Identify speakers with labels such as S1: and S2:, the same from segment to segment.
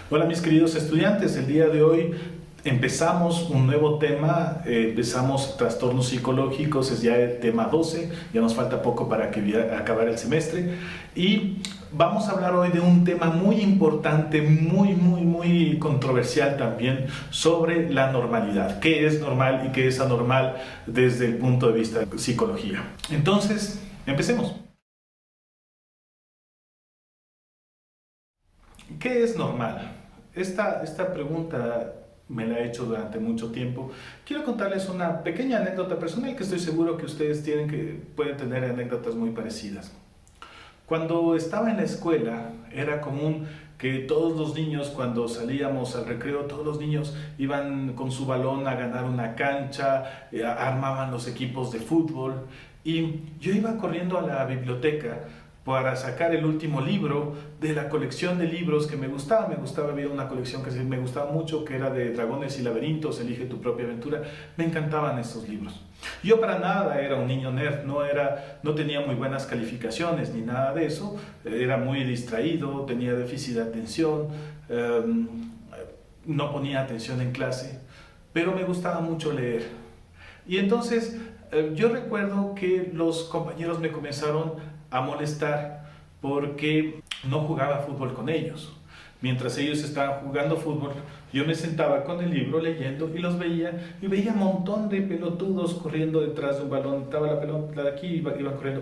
S1: Hola mis queridos estudiantes, el día de hoy empezamos un nuevo tema, empezamos trastornos psicológicos, es ya el tema 12, ya nos falta poco para acabar el semestre y vamos a hablar hoy de un tema muy importante, muy controversial también sobre la normalidad, qué es normal y qué es anormal desde el punto de vista de psicología. Entonces, empecemos. ¿Qué es normal? Esta pregunta me la he hecho durante mucho tiempo. Quiero contarles una pequeña anécdota personal que estoy seguro que ustedes pueden tener anécdotas muy parecidas. Cuando estaba en la escuela era común que todos los niños, cuando salíamos al recreo, todos los niños iban con su balón a ganar una cancha, armaban los equipos de fútbol y yo iba corriendo a la biblioteca para sacar el último libro de la colección de libros que me gustaba. Había una colección que me gustaba mucho, que era de Dragones y Laberintos, Elige tu propia aventura. Me encantaban estos libros. Yo para nada era un niño nerd, no tenía muy buenas calificaciones ni nada de eso. Era muy distraído, tenía déficit de atención, no ponía atención en clase, pero me gustaba mucho leer. Y entonces yo recuerdo que los compañeros me comenzaron a molestar porque no jugaba fútbol con ellos. Mientras ellos estaban jugando fútbol, yo me sentaba con el libro leyendo y los veía, y veía un montón de pelotudos corriendo detrás de un balón. Estaba la pelota de aquí, iban corriendo,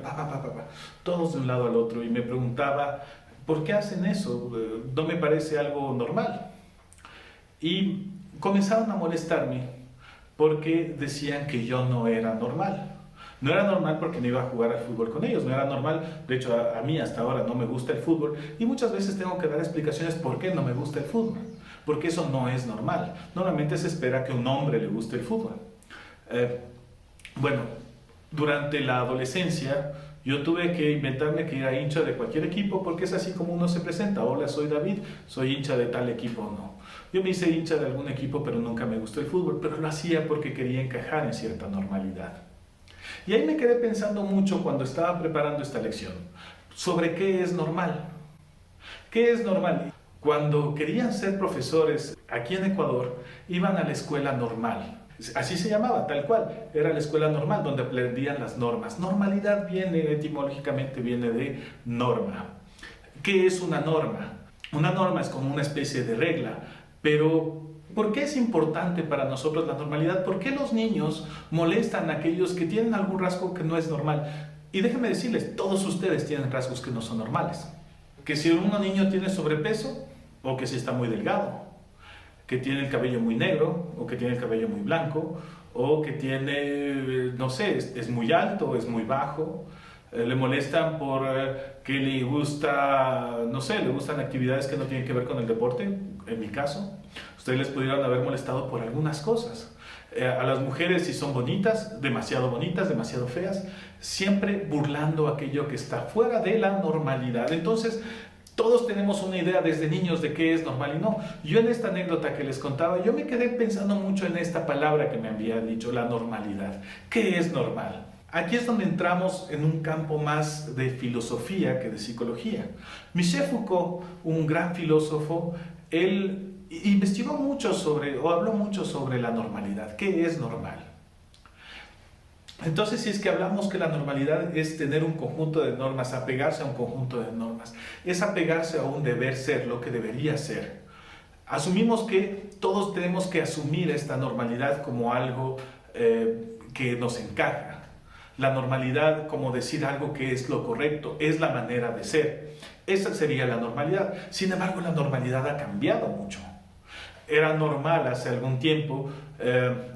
S1: todos de un lado al otro, y me preguntaba, ¿por qué hacen eso? No me parece algo normal. Y comenzaron a molestarme porque decían que yo no era normal. No era normal porque no iba a jugar al fútbol con ellos, no era normal, de hecho a mí hasta ahora no me gusta el fútbol y muchas veces tengo que dar explicaciones por qué no me gusta el fútbol, porque eso no es normal. Normalmente se espera que a un hombre le guste el fútbol. Bueno, durante la adolescencia yo tuve que inventarme que era hincha de cualquier equipo porque es así como uno se presenta. Hola, soy David, soy hincha de tal equipo. No, yo me hice hincha de algún equipo pero nunca me gustó el fútbol, pero lo hacía porque quería encajar en cierta normalidad. Y ahí me quedé pensando mucho cuando estaba preparando esta lección sobre qué es normal. ¿Qué es normal? Cuando querían ser profesores aquí en Ecuador, iban a la escuela normal. Así se llamaba, tal cual. Era la escuela normal donde aprendían las normas. Normalidad etimológicamente viene de norma. ¿Qué es una norma? Una norma es como una especie de regla, pero ¿por qué es importante para nosotros la normalidad? ¿Por qué los niños molestan a aquellos que tienen algún rasgo que no es normal? Y déjenme decirles, todos ustedes tienen rasgos que no son normales. Que si un niño tiene sobrepeso, o que si está muy delgado, que tiene el cabello muy negro, o que tiene el cabello muy blanco, o que tiene, no sé, es muy alto, es muy bajo, le molestan por que le gusta, no sé, le gustan actividades que no tienen que ver con el deporte, en mi caso. Ustedes les pudieron haber molestado por algunas cosas. A las mujeres si son bonitas, demasiado feas, siempre burlando aquello que está fuera de la normalidad. Entonces, todos tenemos una idea desde niños de qué es normal y no. Yo en esta anécdota que les contaba, yo me quedé pensando mucho en esta palabra que me había dicho, la normalidad. ¿Qué es normal? Aquí es donde entramos en un campo más de filosofía que de psicología. Michel Foucault, un gran filósofo, él investigó mucho habló mucho sobre la normalidad. ¿Qué es normal? Entonces, si es que hablamos que la normalidad es tener un conjunto de normas, apegarse a un conjunto de normas, es apegarse a un deber ser, lo que debería ser. Asumimos que todos tenemos que asumir esta normalidad como algo que nos encaja. La normalidad como decir algo que es lo correcto, es la manera de ser. Esa sería la normalidad. Sin embargo, la normalidad ha cambiado mucho. Era normal hace algún tiempo,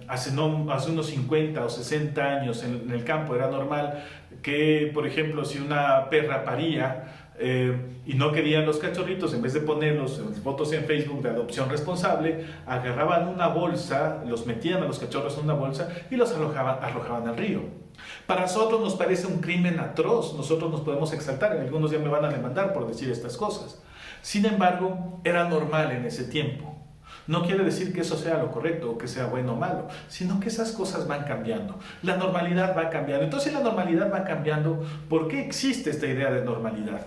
S1: hace unos 50 o 60 años en el campo, era normal que, por ejemplo, si una perra paría y no querían los cachorritos, en vez de ponerlos en fotos en Facebook de adopción responsable, agarraban una bolsa, los metían a los cachorros en una bolsa y los arrojaban al río. Para nosotros nos parece un crimen atroz, nosotros nos podemos exaltar, algunos ya me van a demandar por decir estas cosas. Sin embargo, era normal en ese tiempo. No quiere decir que eso sea lo correcto o que sea bueno o malo, sino que esas cosas van cambiando. La normalidad va cambiando. Entonces, si la normalidad va cambiando, ¿por qué existe esta idea de normalidad?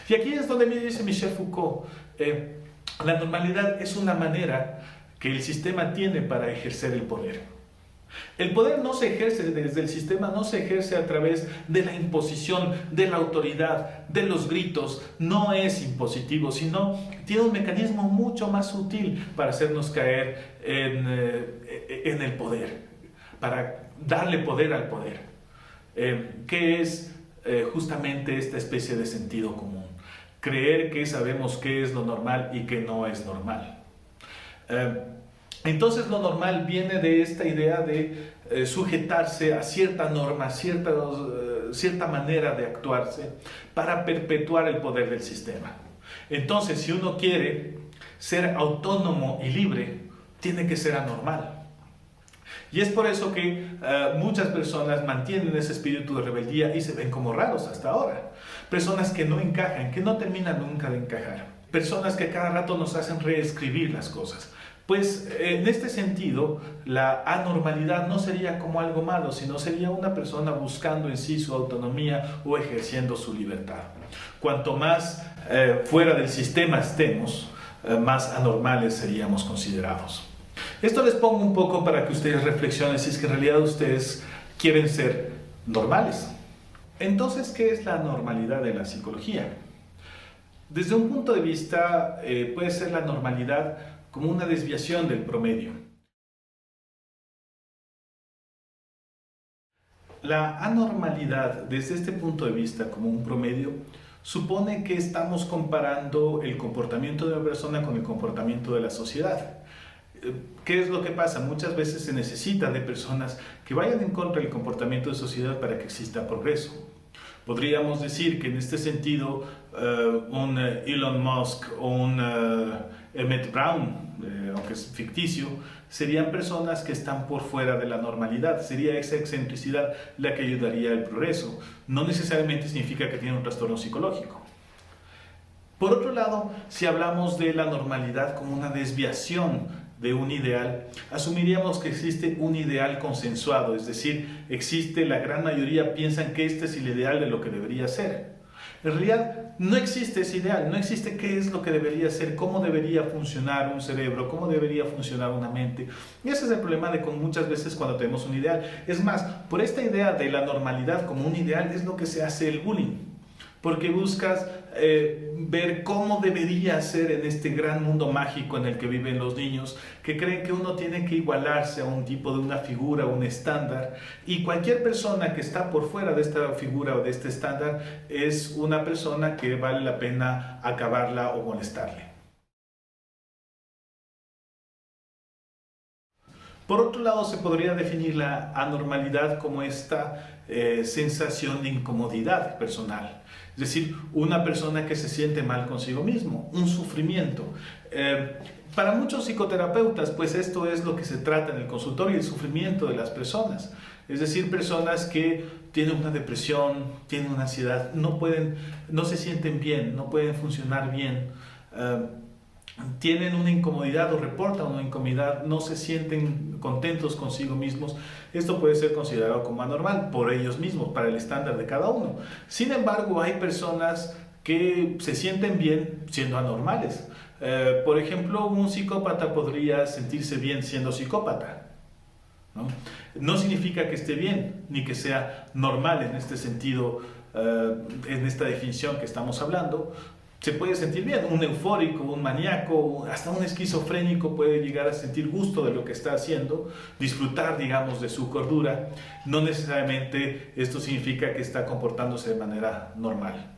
S1: Y aquí es donde me dice Michel Foucault, La normalidad es una manera que el sistema tiene para ejercer el poder. El poder no se ejerce desde el sistema, no se ejerce a través de la imposición, de la autoridad, de los gritos. No es impositivo, sino tiene un mecanismo mucho más sutil para hacernos caer en el poder, para darle poder al poder, que es justamente esta especie de sentido común. Creer que sabemos qué es lo normal y qué no es normal. Entonces lo normal viene de esta idea de sujetarse a cierta norma, cierta manera de actuarse para perpetuar el poder del sistema. Entonces, si uno quiere ser autónomo y libre, tiene que ser anormal. Y es por eso que muchas personas mantienen ese espíritu de rebeldía y se ven como raros hasta ahora. Personas que no encajan, que no terminan nunca de encajar. Personas que cada rato nos hacen reescribir las cosas. Pues en este sentido, la anormalidad no sería como algo malo, sino sería una persona buscando en sí su autonomía o ejerciendo su libertad. Cuanto más fuera del sistema estemos, más anormales seríamos considerados. Esto les pongo un poco para que ustedes reflexionen si es que en realidad ustedes quieren ser normales. Entonces, ¿qué es la normalidad de la psicología? Desde un punto de vista, puede ser la normalidad como una desviación del promedio. La anormalidad, desde este punto de vista como un promedio, supone que estamos comparando el comportamiento de una persona con el comportamiento de la sociedad. ¿Qué es lo que pasa? Muchas veces se necesita de personas que vayan en contra del comportamiento de sociedad para que exista progreso. Podríamos decir que en este sentido un Elon Musk o un Emmett Brown, aunque es ficticio, serían personas que están por fuera de la normalidad. Sería esa excentricidad la que ayudaría al progreso. No necesariamente significa que tienen un trastorno psicológico. Por otro lado, si hablamos de la normalidad como una desviación de un ideal, asumiríamos que existe un ideal consensuado, es decir, la gran mayoría piensan que este es el ideal de lo que debería ser. En realidad no existe ese ideal, no existe qué es lo que debería ser, cómo debería funcionar un cerebro, cómo debería funcionar una mente. Y ese es el problema de con muchas veces cuando tenemos un ideal. Es más, por esta idea de la normalidad como un ideal es lo que se hace el bullying. Porque buscas ver cómo debería ser en este gran mundo mágico en el que viven los niños, que creen que uno tiene que igualarse a un tipo de una figura, un estándar, y cualquier persona que está por fuera de esta figura o de este estándar es una persona que vale la pena acabarla o molestarle. Por otro lado, se podría definir la anormalidad como esta sensación de incomodidad personal. Es decir, una persona que se siente mal consigo mismo, un sufrimiento. Para muchos psicoterapeutas, pues esto es lo que se trata en el consultorio, el sufrimiento de las personas. Es decir, personas que tienen una depresión, tienen una ansiedad, no se sienten bien, no pueden funcionar bien. Tienen una incomodidad o reportan una incomodidad, no se sienten contentos consigo mismos. Esto puede ser considerado como anormal por ellos mismos, para el estándar de cada uno. Sin embargo, hay personas que se sienten bien siendo anormales. Por ejemplo, un psicópata podría sentirse bien siendo psicópata, ¿no? No significa que esté bien, ni que sea normal en este sentido, en esta definición que estamos hablando. Se puede sentir bien, un eufórico, un maníaco, hasta un esquizofrénico puede llegar a sentir gusto de lo que está haciendo, disfrutar, digamos, de su cordura. No necesariamente esto significa que está comportándose de manera normal.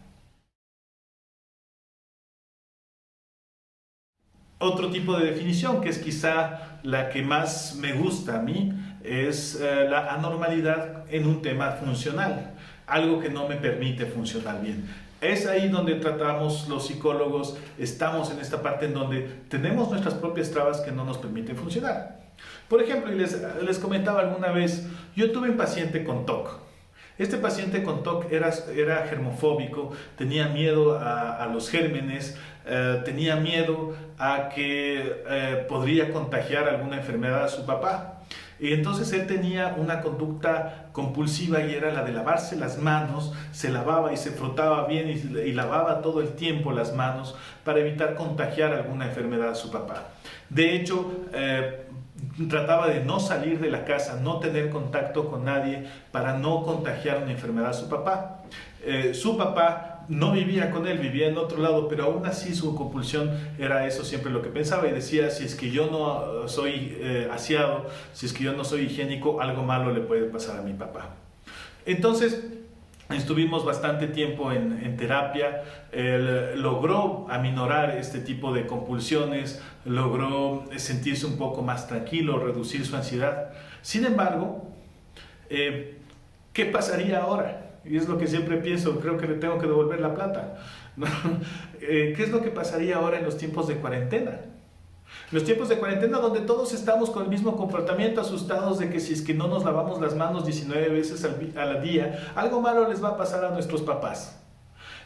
S1: Otro tipo de definición, que es quizá la que más me gusta a mí, es la anormalidad en un tema funcional, algo que no me permite funcionar bien. Es ahí donde tratamos los psicólogos, estamos en esta parte en donde tenemos nuestras propias trabas que no nos permiten funcionar. Por ejemplo, y les comentaba alguna vez, yo tuve un paciente con TOC. Este paciente con TOC era germofóbico, tenía miedo a los gérmenes, tenía miedo a que podría contagiar alguna enfermedad a su papá. Y entonces él tenía una conducta compulsiva y era la de lavarse las manos, se lavaba y se frotaba bien y lavaba todo el tiempo las manos para evitar contagiar alguna enfermedad a su papá. De hecho, trataba de no salir de la casa, no tener contacto con nadie para no contagiar una enfermedad a su papá. Su papá no vivía con él, vivía en otro lado, pero aún así su compulsión era eso siempre lo que pensaba y decía, si es que yo no soy aseado, si es que yo no soy higiénico, algo malo le puede pasar a mi papá. Entonces, estuvimos bastante tiempo en terapia, él logró aminorar este tipo de compulsiones, logró sentirse un poco más tranquilo, reducir su ansiedad. Sin embargo, ¿qué pasaría ahora? Y es lo que siempre pienso, creo que le tengo que devolver la plata. ¿Qué es lo que pasaría ahora en los tiempos de cuarentena? Los tiempos de cuarentena donde todos estamos con el mismo comportamiento, asustados de que si es que no nos lavamos las manos 19 veces al día, algo malo les va a pasar a nuestros papás.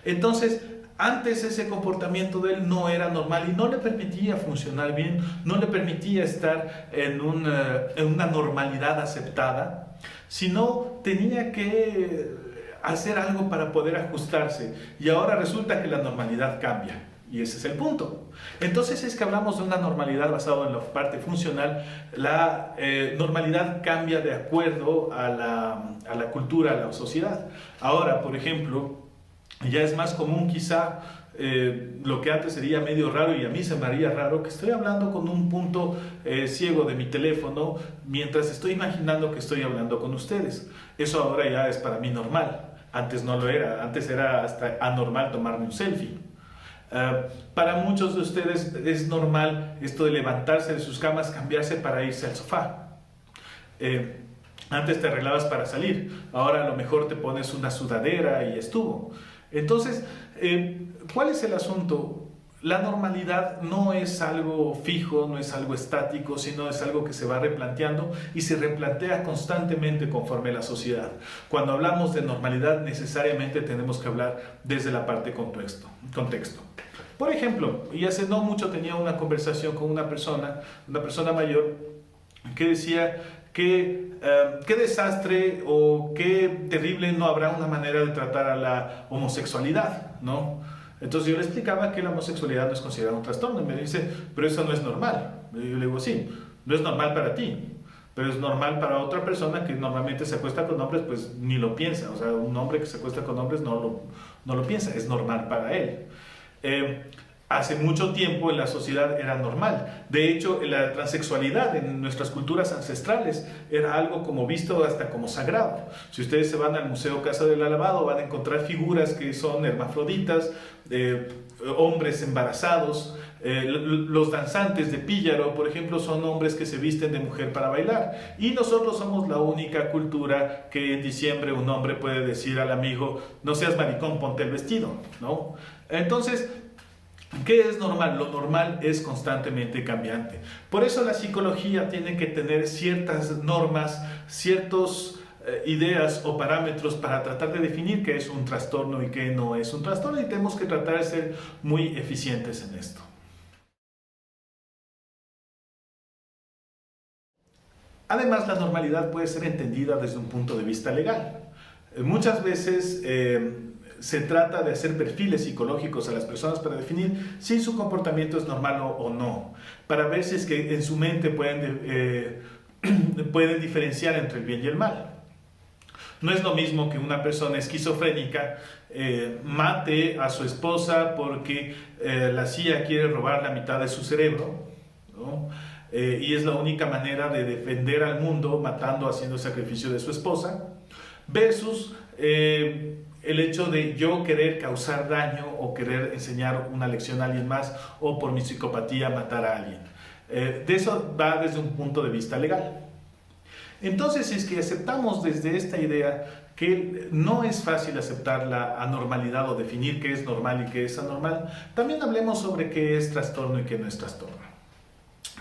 S1: Entonces, antes ese comportamiento de él no era normal y no le permitía funcionar bien, no le permitía estar en una normalidad aceptada, sino tenía que hacer algo para poder ajustarse. Y ahora resulta que la normalidad cambia. Y ese es el punto. Entonces es que hablamos de una normalidad basada en la parte funcional. La normalidad cambia de acuerdo a la cultura, a la sociedad. Ahora, por ejemplo, ya es más común quizá lo que antes sería medio raro y a mí se me haría raro que estoy hablando con un punto ciego de mi teléfono mientras estoy imaginando que estoy hablando con ustedes. Eso ahora ya es para mí normal. Antes no lo era. Antes era hasta anormal tomarme un selfie. Para muchos de ustedes es normal esto de levantarse de sus camas, cambiarse para irse al sofá. Antes te arreglabas para salir, ahora a lo mejor te pones una sudadera y estuvo. Entonces, ¿cuál es el asunto? La normalidad no es algo fijo, no es algo estático, sino es algo que se va replanteando y se replantea constantemente conforme la sociedad. Cuando hablamos de normalidad, necesariamente tenemos que hablar desde la parte contexto. Por ejemplo, y hace no mucho tenía una conversación con una persona mayor, que decía que qué desastre o qué terrible no habrá una manera de tratar a la homosexualidad, ¿no? Entonces yo le explicaba que la homosexualidad no es considerada un trastorno y me dice, pero eso no es normal. Y yo le digo, sí, no es normal para ti, pero es normal para otra persona que normalmente se acuesta con hombres, pues ni lo piensa. O sea, un hombre que se acuesta con hombres no lo piensa, es normal para él. Hace mucho tiempo en la sociedad era normal. De hecho, la transexualidad en nuestras culturas ancestrales era algo como visto hasta como sagrado. Si ustedes se van al Museo Casa del Alabado van a encontrar figuras que son hermafroditas, hombres embarazados. Los danzantes de Píllaro, por ejemplo, son hombres que se visten de mujer para bailar. Y nosotros somos la única cultura que en diciembre un hombre puede decir al amigo, no seas maricón, ponte el vestido, ¿no? Entonces, ¿qué es normal? Lo normal es constantemente cambiante. Por eso la psicología tiene que tener ciertas normas, ciertas ideas o parámetros para tratar de definir qué es un trastorno y qué no es un trastorno, y tenemos que tratar de ser muy eficientes en esto. Además, la normalidad puede ser entendida desde un punto de vista legal. Muchas veces se trata de hacer perfiles psicológicos a las personas para definir si su comportamiento es normal o no, para ver si es que en su mente pueden diferenciar entre el bien y el mal. No es lo mismo que una persona esquizofrénica mate a su esposa porque la CIA quiere robar la mitad de su cerebro, ¿no? Y es la única manera de defender al mundo matando, haciendo sacrificio de su esposa, versus el hecho de yo querer causar daño o querer enseñar una lección a alguien más, o por mi psicopatía matar a alguien. De eso va desde un punto de vista legal. Entonces, si es que aceptamos desde esta idea que no es fácil aceptar la anormalidad o definir qué es normal y qué es anormal, también hablemos sobre qué es trastorno y qué no es trastorno.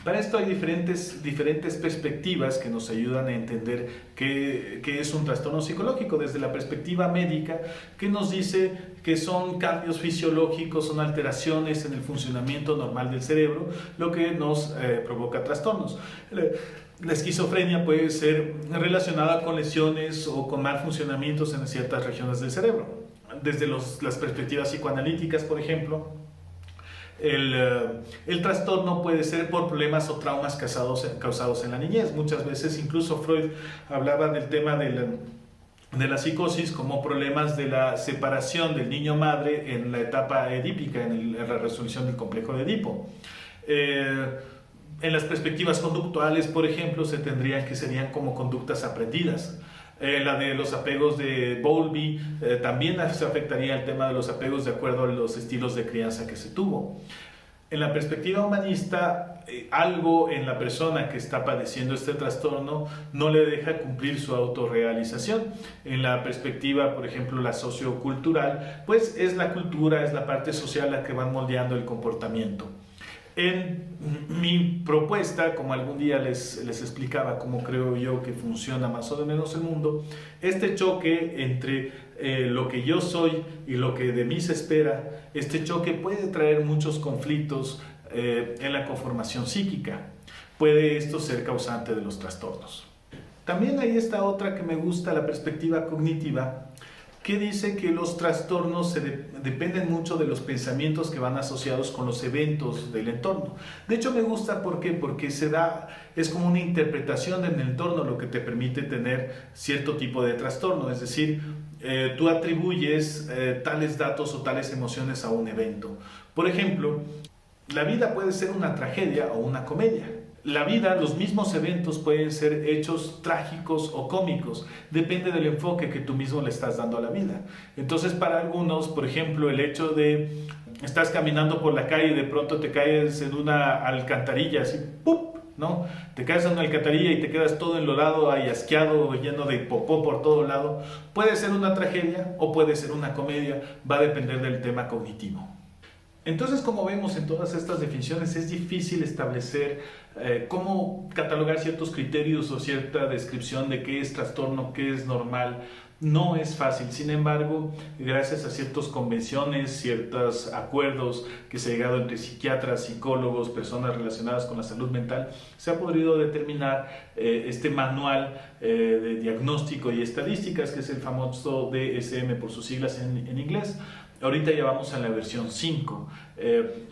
S1: Para esto hay diferentes perspectivas que nos ayudan a entender qué es un trastorno psicológico. Desde la perspectiva médica, que nos dice que son cambios fisiológicos, son alteraciones en el funcionamiento normal del cerebro, lo que nos provoca trastornos. La esquizofrenia puede ser relacionada con lesiones o con mal funcionamientos en ciertas regiones del cerebro. Desde las perspectivas psicoanalíticas, por ejemplo, el trastorno puede ser por problemas o traumas causados en la niñez. Muchas veces incluso Freud hablaba del tema de la psicosis como problemas de la separación del niño-madre en la etapa edípica, en la resolución del complejo de Edipo. En las perspectivas conductuales, por ejemplo, serían como conductas aprendidas. La de los apegos de Bowlby también se afectaría el tema de los apegos de acuerdo a los estilos de crianza que se tuvo. En la perspectiva humanista, algo en la persona que está padeciendo este trastorno no le deja cumplir su autorrealización. En la perspectiva, por ejemplo, la sociocultural, pues es la cultura, es la parte social la que va moldeando el comportamiento. En mi propuesta, como algún día les explicaba cómo creo yo que funciona más o menos el mundo, este choque entre lo que yo soy y lo que de mí se espera, este choque puede traer muchos conflictos en la conformación psíquica. Puede esto ser causante de los trastornos. También hay esta otra que me gusta, la perspectiva cognitiva, que dice que los trastornos dependen mucho de los pensamientos que van asociados con los eventos del entorno. De hecho me gusta porque es como una interpretación del entorno lo que te permite tener cierto tipo de trastorno, es decir, tú atribuyes tales datos o tales emociones a un evento. Por ejemplo, la vida puede ser una tragedia o una comedia. La vida, los mismos eventos pueden ser hechos trágicos o cómicos, depende del enfoque que tú mismo le estás dando a la vida. Entonces, para algunos, por ejemplo, el hecho de estás caminando por la calle y de pronto te caes en una alcantarilla, así, ¡pup!, ¿no? Te caes en una alcantarilla y te quedas todo enlodado, ahí asqueado, lleno de popó por todo lado. Puede ser una tragedia o puede ser una comedia, va a depender del tema cognitivo. Entonces, como vemos en todas estas definiciones, es difícil establecer cómo catalogar ciertos criterios o cierta descripción de qué es trastorno, qué es normal. No es fácil. Sin embargo, gracias a ciertas convenciones, ciertos acuerdos que se ha llegado entre psiquiatras, psicólogos, personas relacionadas con la salud mental, se ha podido determinar este manual de diagnóstico y estadísticas, que es el famoso DSM por sus siglas en inglés. Ahorita ya vamos a la versión 5.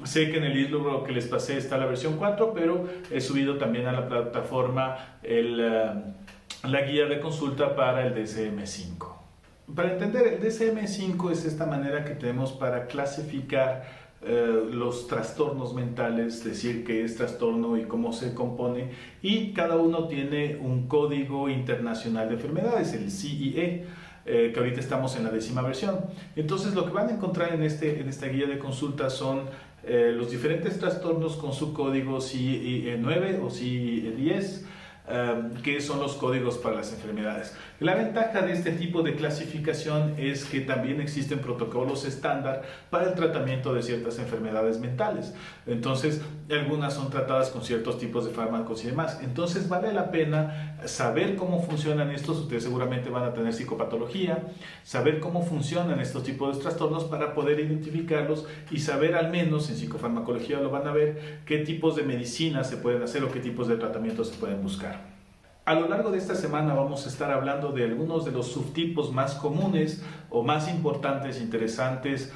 S1: Sé que en el libro que les pasé está la versión 4, pero he subido también a la plataforma la guía de consulta para el DSM-5. Para entender, el DSM-5 es esta manera que tenemos para clasificar los trastornos mentales, decir qué es trastorno y cómo se compone, y cada uno tiene un código internacional de enfermedades, el CIE, que ahorita estamos en la 10ª versión. Entonces lo que van a encontrar en esta guía de consulta son los diferentes trastornos con su código CIE 9 o CIE 10, que son los códigos para las enfermedades. La ventaja de este tipo de clasificación es que también existen protocolos estándar para el tratamiento de ciertas enfermedades mentales. Entonces, algunas son tratadas con ciertos tipos de fármacos y demás. Entonces, vale la pena saber cómo funcionan estos. Ustedes seguramente van a tener psicopatología, saber cómo funcionan estos tipos de trastornos para poder identificarlos y saber, al menos en psicofarmacología lo van a ver, qué tipos de medicinas se pueden hacer o qué tipos de tratamientos se pueden buscar. A lo largo de esta semana vamos a estar hablando de algunos de los subtipos más comunes o más importantes, interesantes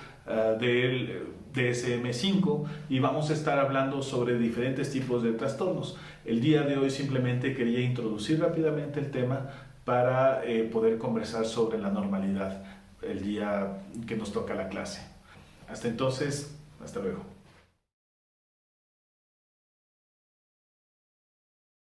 S1: del DSM-5, y vamos a estar hablando sobre diferentes tipos de trastornos. El día de hoy simplemente quería introducir rápidamente el tema para poder conversar sobre la normalidad el día que nos toca la clase. Hasta entonces, hasta luego.